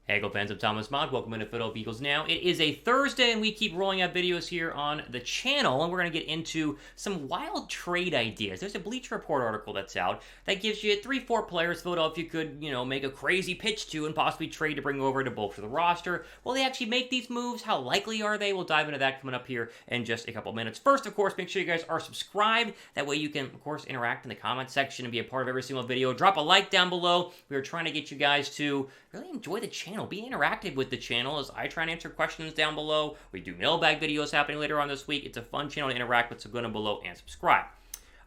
Hey, Eagle fans, I'm Thomas Mod. Welcome into Philadelphia Eagles Now. It is a Thursday, and we keep rolling out videos here on the channel, and we're going to get into some wild trade ideas. There's a Bleacher Report article that's out that gives you 3-4 players Philadelphia could, make a crazy pitch to and possibly trade to bring over to bolster the roster. Will they actually make these moves? How likely are they? We'll dive into that coming up here in just a couple minutes. First, of course, make sure you guys are subscribed. That way you can, of course, interact in the comment section and be a part of every single video. Drop a like down below. We are trying to get you guys to really enjoy the channel. Be interactive with the channel as I try and answer questions down below. We do mailbag videos happening later on this week. It's a fun channel to interact with, so go down below and subscribe.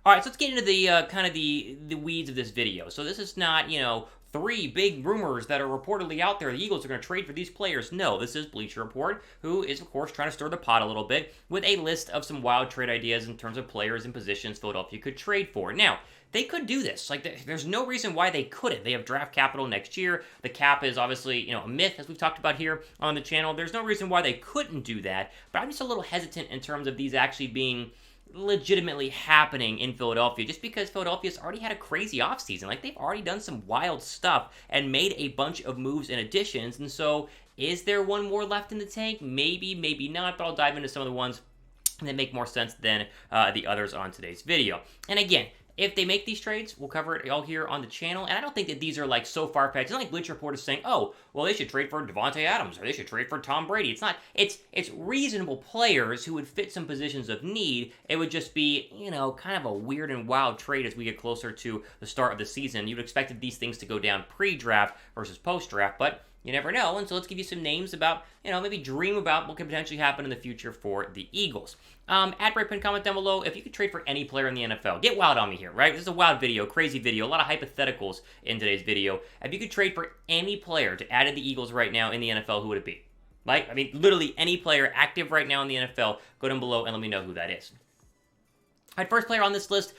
All right, so let's get into the kind of the weeds of this video. So this is not, 3 big rumors that are reportedly out there. The Eagles are going to trade for these players. No, this is Bleacher Report, who is, of course, trying to stir the pot a little bit with a list of some wild trade ideas in terms of players and positions Philadelphia could trade for. Now, they could do this. There's no reason why they couldn't. They have draft capital next year. The cap is obviously, a myth, as we've talked about here on the channel. There's no reason why they couldn't do that, but I'm just a little hesitant in terms of these actually being legitimately happening in Philadelphia, just because Philadelphia's already had a crazy offseason. They've already done some wild stuff and made a bunch of moves and additions, and so is there one more left in the tank? Maybe, maybe not, but I'll dive into some of the ones that make more sense than the others on today's video. And again, if they make these trades, we'll cover it all here on the channel. And I don't think that these are so far-fetched. It's not like Bleacher Report is saying, oh, well, they should trade for Davante Adams or they should trade for Tom Brady. It's not. It's reasonable players who would fit some positions of need. It would just be, kind of a weird and wild trade as we get closer to the start of the season. You'd expect these things to go down pre-draft versus post-draft, but you never know, and so let's give you some names about, maybe dream about what could potentially happen in the future for the Eagles. Add break pin comment down below if you could trade for any player in the NFL. Get wild on me here, right? This is a wild video, crazy video, a lot of hypotheticals in today's video. If you could trade for any player to add to the Eagles right now in the NFL, who would it be? Literally any player active right now in the NFL, go down below and let me know who that is. All right, first player on this list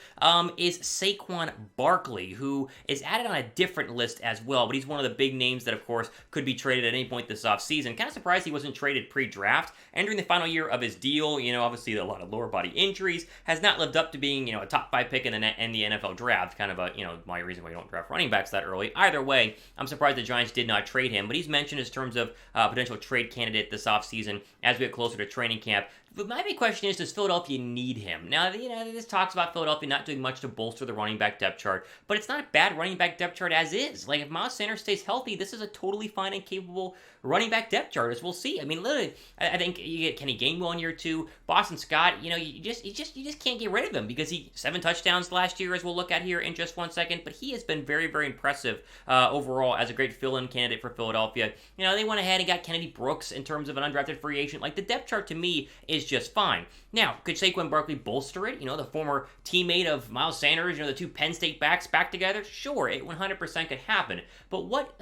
is Saquon Barkley, who is added on a different list as well, but he's one of the big names that, of course, could be traded at any point this offseason. Kind of surprised he wasn't traded pre-draft. Entering the final year of his deal, obviously a lot of lower body injuries, has not lived up to being, a top 5 pick in the NFL draft. Kind of a, my reason why you don't draft running backs that early. Either way, I'm surprised the Giants did not trade him, but he's mentioned in terms of potential trade candidate this offseason as we get closer to training camp. But my big question is, does Philadelphia need him? Now, this talks about Philadelphia not doing much to bolster the running back depth chart, but it's not a bad running back depth chart as is. If Miles Sanders stays healthy, this is a totally fine and capable running back depth chart, as we'll see. Literally, I think you get Kenny Gainwell in year 2. Boston Scott, you just can't get rid of him because he 7 touchdowns last year, as we'll look at here in just one second. But he has been very, very impressive overall as a great fill-in candidate for Philadelphia. They went ahead and got Kennedy Brooks in terms of an undrafted free agent. The depth chart to me is just fine. Now, could Saquon Barkley bolster it? The former teammate of Miles Sanders, the 2 Penn State backs back together? Sure, it 100% could happen. But what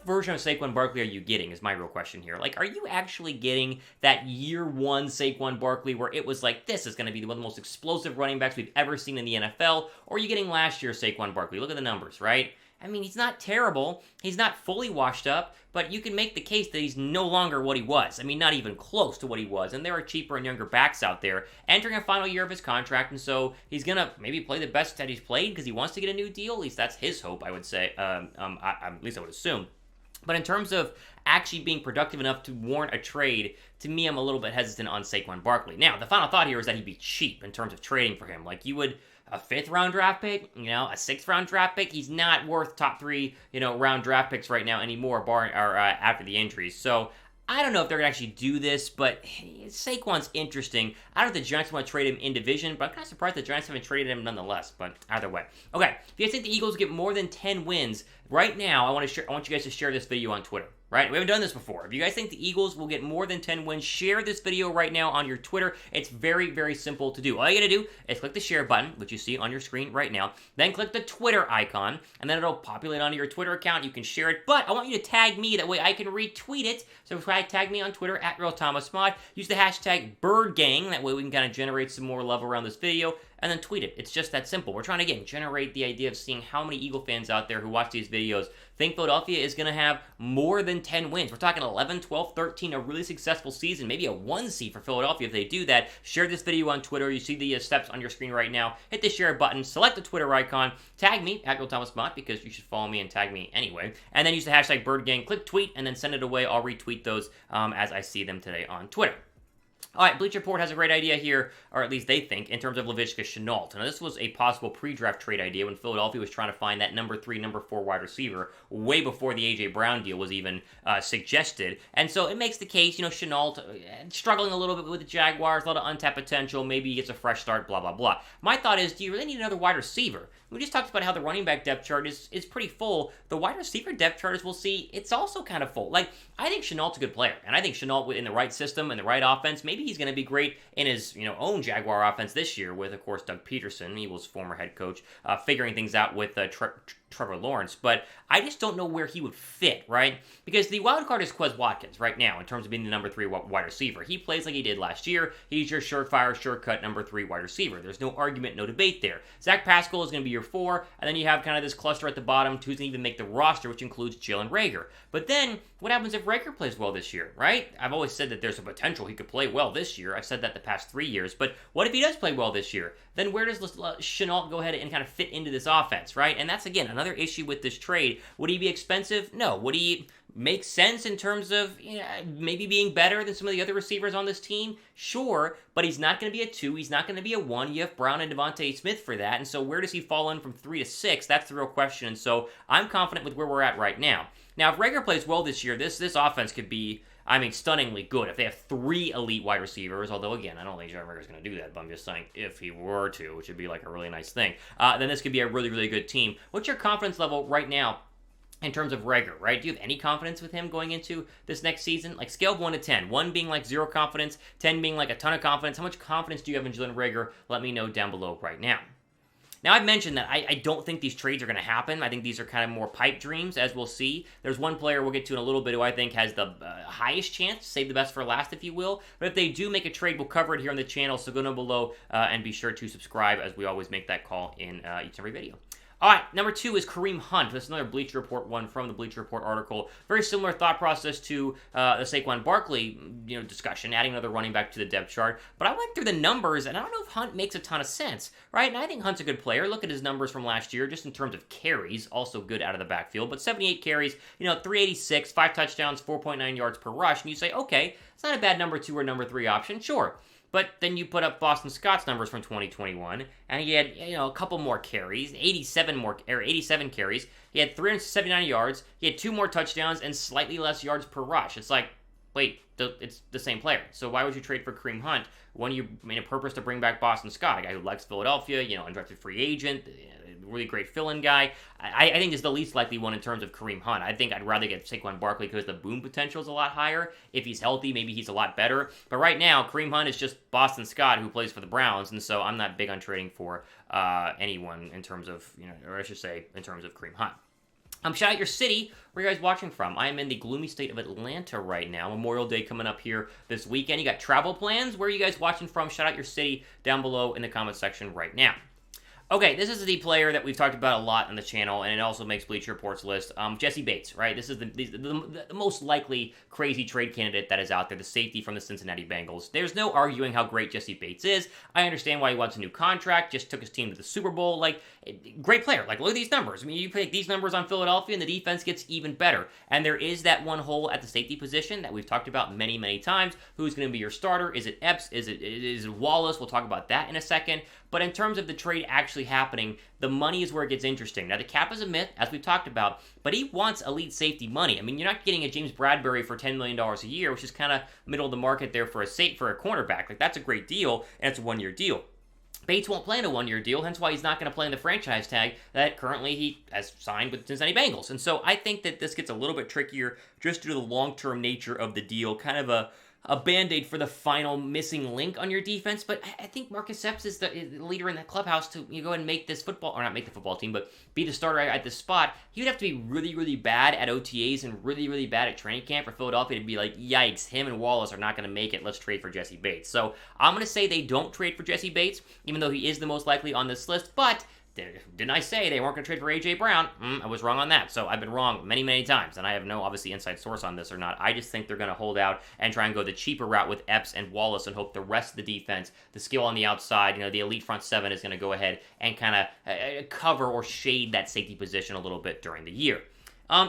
version of Saquon Barkley are you getting is my real question here. Are you actually getting that year 1 Saquon Barkley where it was this is going to be one of the most explosive running backs we've ever seen in the NFL? Or are you getting last year's Saquon Barkley? Look at the numbers, right? He's not terrible. He's not fully washed up, but you can make the case that he's no longer what he was. Not even close to what he was, and there are cheaper and younger backs out there entering a final year of his contract, and so he's going to maybe play the best that he's played because he wants to get a new deal. At least that's his hope, I would say. At least I would assume. But in terms of actually being productive enough to warrant a trade, to me, I'm a little bit hesitant on Saquon Barkley. Now, the final thought here is that he'd be cheap in terms of trading for him. You would a 5th round draft pick, a 6th round draft pick. He's not worth top 3, round draft picks right now anymore, after the injuries. So I don't know if they're going to actually do this, but Saquon's interesting. I don't know if the Giants want to trade him in division, but I'm kind of surprised the Giants haven't traded him nonetheless, but either way. Okay, if you guys think the Eagles get more than 10 wins, right now I want you guys to share this video on Twitter. Right? We haven't done this before. If you guys think the Eagles will get more than 10 wins, share this video right now on your Twitter. It's very, very simple to do. All you gotta do is click the share button, which you see on your screen right now. Then click the Twitter icon, and then it'll populate onto your Twitter account. You can share it, but I want you to tag me. That way I can retweet it. So tag me on Twitter @RealThomasMod. Use the hashtag BirdGang. That way we can kind of generate some more love around this video. and then tweet it. It's just that simple. We're trying to, again, generate the idea of seeing how many Eagle fans out there who watch these videos think Philadelphia is going to have more than 10 wins. We're talking 11, 12, 13, a really successful season, maybe a 1 seed for Philadelphia if they do that. Share this video on Twitter. You see the steps on your screen right now. Hit the share button, select the Twitter icon, tag me, @RealThomasMott, because you should follow me and tag me anyway, and then use the hashtag BirdGang, click tweet, and then send it away. I'll retweet those as I see them today on Twitter. All right, Bleacher Report has a great idea here, or at least they think, in terms of Laviska Shenault. Now, this was a possible pre-draft trade idea when Philadelphia was trying to find that number 3, number 4 wide receiver way before the A.J. Brown deal was even suggested. And so it makes the case, Shenault struggling a little bit with the Jaguars, a lot of untapped potential, maybe he gets a fresh start, blah, blah, blah. My thought is, do you really need another wide receiver? We just talked about how the running back depth chart is pretty full. The wide receiver depth chart, as we'll see, it's also kind of full. Like, I think Shenault's a good player, and I think Shenault, in the right system and the right offense, maybe he's going to be great in his own Jaguar offense this year with, of course, Doug Peterson, Eagles' former head coach, figuring things out with Trevor Lawrence, but I just don't know where he would fit, right? Because the wild card is Quez Watkins right now in terms of being the number 3 wide receiver. He plays like he did last year. He's your surefire, sure-cut number 3 wide receiver. There's no argument, no debate there. Zach Pascal is going to be your 4, and then you have kind of this cluster at the bottom who's going to even make the roster, which includes Jalen Reagor. But then, what happens if Reagor plays well this year, right? I've always said that there's a potential he could play well this year. I've said that the past 3 years, but what if he does play well this year? Then where does Shenault go ahead and kind of fit into this offense, right? And that's, again, another issue with this trade. Would he be expensive? No. Would he make sense in terms of maybe being better than some of the other receivers on this team? Sure, but he's not going to be a 2. He's not going to be a 1. You have Brown and Devontae Smith for that, and so where does he fall in from 3 to 6? That's the real question, and so I'm confident with where we're at right now. Now, if Reagor plays well this year, this offense could be, stunningly good. If they have 3 elite wide receivers, although, again, I don't think Jalen Reagor is going to do that, but I'm just saying if he were to, which would be like a really nice thing, then this could be a really, really good team. What's your confidence level right now in terms of Reagor, right? Do you have any confidence with him going into this next season? Like, scale of 1 to 10. 1 being like 0 confidence, 10 being like a ton of confidence. How much confidence do you have in Jalen Reagor? Let me know down below right now. Now, I've mentioned that I don't think these trades are going to happen. I think these are kind of more pipe dreams, as we'll see. There's one player we'll get to in a little bit who I think has the highest chance, save the best for last, if you will. But if they do make a trade, we'll cover it here on the channel, so go down below and be sure to subscribe, as we always make that call in each and every video. All right, number 2 is Kareem Hunt. This is another Bleacher Report one from the Bleacher Report article. Very similar thought process to the Saquon Barkley discussion, adding another running back to the depth chart. But I went through the numbers, and I don't know if Hunt makes a ton of sense, right? And I think Hunt's a good player. Look at his numbers from last year, just in terms of carries, also good out of the backfield. But 78 carries, 386, 5 touchdowns, 4.9 yards per rush. And you say, okay, it's not a bad number 2 or number 3 option, sure. But then you put up Boston Scott's numbers from 2021, and he had a couple more carries, 87 carries. He had 379 yards. He had 2 more touchdowns and slightly less yards per rush. It's like, wait, it's the same player. So why would you trade for Kareem Hunt when you made a purpose to bring back Boston Scott, a guy who likes Philadelphia, undrafted free agent, really great fill-in guy? I think is the least likely one in terms of Kareem Hunt. I think I'd rather get Saquon Barkley because the boom potential is a lot higher. If he's healthy, maybe he's a lot better. But right now, Kareem Hunt is just Boston Scott who plays for the Browns, and so I'm not big on trading for anyone in terms of, or I should say, in terms of Kareem Hunt. Shout out your city. Where are you guys watching from? I am in the gloomy state of Atlanta right now. Memorial Day coming up here this weekend. You got travel plans? Where are you guys watching from? Shout out your city down below in the comment section right now. Okay, this is the player that we've talked about a lot on the channel, and it also makes Bleacher Report's list. Jessie Bates, right? This is the most likely crazy trade candidate that is out there, the safety from the Cincinnati Bengals. There's no arguing how great Jessie Bates is. I understand why he wants a new contract, just took his team to the Super Bowl. Great player. Look at these numbers. You take these numbers on Philadelphia, and the defense gets even better. And there is that one hole at the safety position that we've talked about many, many times. Who's going to be your starter? Is it Epps? Is it Wallace? We'll talk about that in a second. But in terms of the trade actually happening, the money is where it gets interesting. Now, the cap is a myth, as we've talked about, but he wants elite safety money. You're not getting a James Bradbury for $10 million a year, which is kind of middle of the market there for a cornerback. That's a great deal, and it's a one-year deal. Bates won't play in a one-year deal, hence why he's not going to play in the franchise tag that currently he has signed with the Cincinnati Bengals. And so I think that this gets a little bit trickier just due to the long-term nature of the deal, kind of a a band-aid for the final missing link on your defense, but I think Marcus Epps is the leader in the clubhouse to go ahead and make this football, or not make the football team, but be the starter at this spot. He would have to be really, really bad at OTAs and really, really bad at training camp for Philadelphia to be like, yikes, him and Wallace are not going to make it. Let's trade for Jessie Bates. So I'm going to say they don't trade for Jessie Bates, even though he is the most likely on this list, but didn't I say they weren't going to trade for A.J. Brown? I was wrong on that. So I've been wrong many, many times, and I have no, obviously, inside source on this or not. I just think they're going to hold out and try and go the cheaper route with Epps and Wallace and hope the rest of the defense, the skill on the outside, the elite front seven is going to go ahead and kind of cover or shade that safety position a little bit during the year.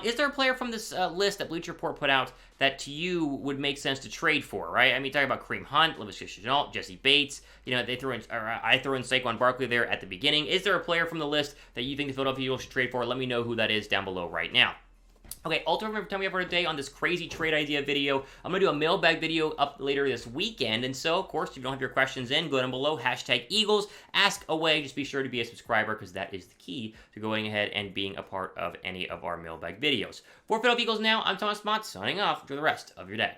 Is there a player from this list that Bleacher Report put out that to you would make sense to trade for, right? I mean, talking about Kareem Hunt, Laviska Shenault, Jessie Bates. They threw in, or I threw in Saquon Barkley there at the beginning. Is there a player from the list that you think the Philadelphia Eagles should trade for? Let me know who that is down below right now. Okay, ultimate time we have for today on this crazy trade idea video. I'm going to do a mailbag video up later this weekend. And so, of course, if you don't have your questions in, go down below, #Eagles, ask away. Just be sure to be a subscriber because that is the key to going ahead and being a part of any of our mailbag videos. For Philadelphia Eagles now, I'm Thomas Mott, signing off. Enjoy the rest of your day.